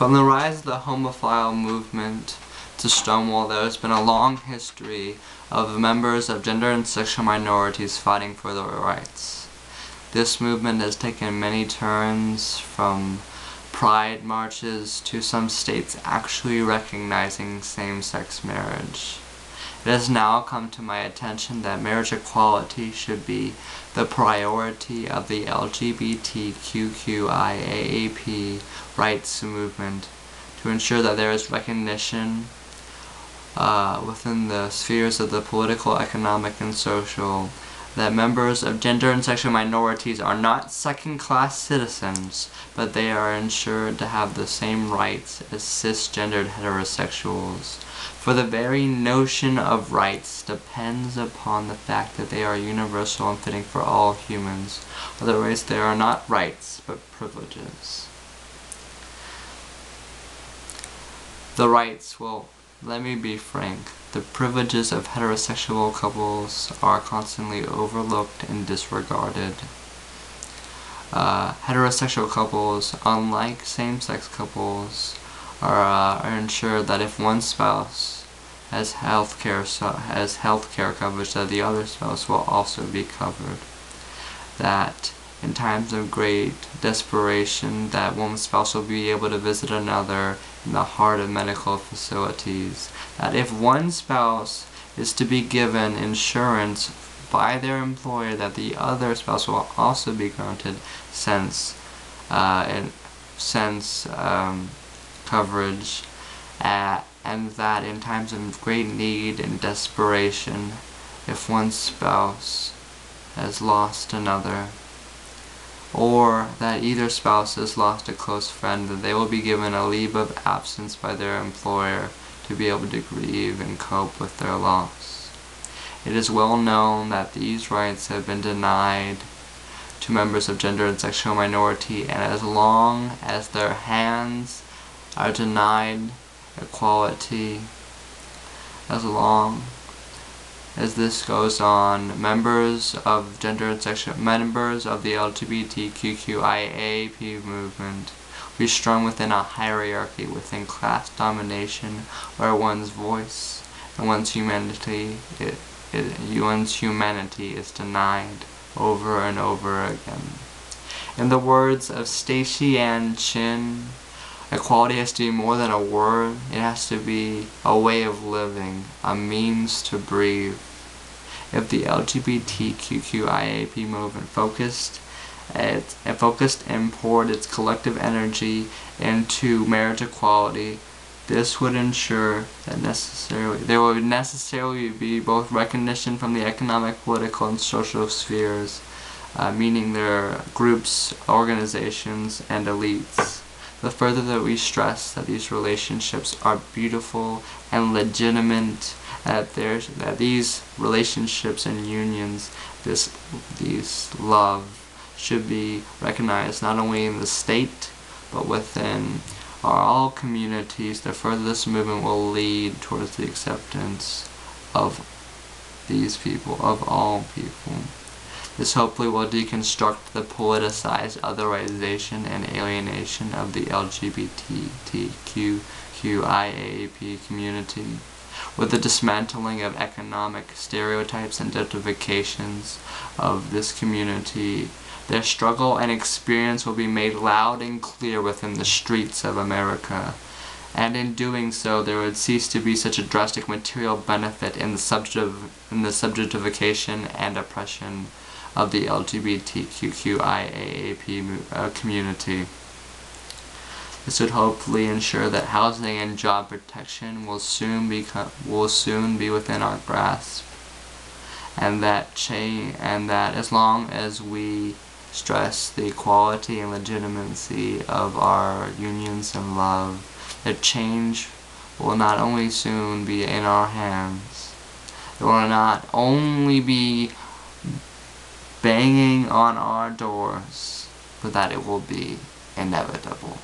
From the rise of the homophile movement to Stonewall, there has been a long history of members of gender and sexual minorities fighting for their rights. This movement has taken many turns, from pride marches to some states actually recognizing same-sex marriage. It has now come to my attention that marriage equality should be the priority of the LGBTQQIAAP rights movement, to ensure that there is recognition within the spheres of the political, economic, and social, that members of gender and sexual minorities are not second-class citizens, but they are ensured to have the same rights as cisgendered heterosexuals. For the very notion of rights depends upon the fact that they are universal and fitting for all humans. Otherwise, they are not rights, but privileges. The rights, well, let me be frank. The privileges of heterosexual couples are constantly overlooked and disregarded. Heterosexual couples, unlike same-sex couples, are ensured that if one spouse has health care coverage, that the other spouse will also be covered. That in times of great desperation, that one spouse will be able to visit another in the heart of medical facilities. That if one spouse is to be given insurance by their employer, that the other spouse will also be granted sense coverage, and that in times of great need and desperation, if one spouse has lost another, or that either spouse has lost a close friend, that they will be given a leave of absence by their employer to be able to grieve and cope with their loss. It is well known that these rights have been denied to members of gender and sexual minority, and as long as their hands are denied equality, as long as this goes on, members of the LGBTQQIAAP movement will be strung within a hierarchy within class domination, where one's voice and one's humanity is denied over and over again. In the words of Stacy Ann Chin, equality has to be more than a word. It has to be a way of living, a means to breathe. If the LGBTQIAP movement focused and poured its collective energy into marriage equality, this would ensure that there would necessarily be both recognition from the economic, political, and social spheres, meaning their groups, organizations, and elites. The further that we stress that these relationships are beautiful and legitimate, that these relationships and unions, these love, should be recognized not only in the state, but within all communities, the further this movement will lead towards the acceptance of these people, of all people. This hopefully will deconstruct the politicized otherization and alienation of the LGBTTQQIAAP community, with the dismantling of economic stereotypes and identifications of this community. Their struggle and experience will be made loud and clear within the streets of America, and in doing so there would cease to be such a drastic material benefit in the subjectification and oppression of the LGBTQIAAP community. This would hopefully ensure that housing and job protection will soon be within our grasp, and that as long as we stress the equality and legitimacy of our unions and love, that change will not only soon be in our hands, it will not only be banging on our doors, but that it will be inevitable.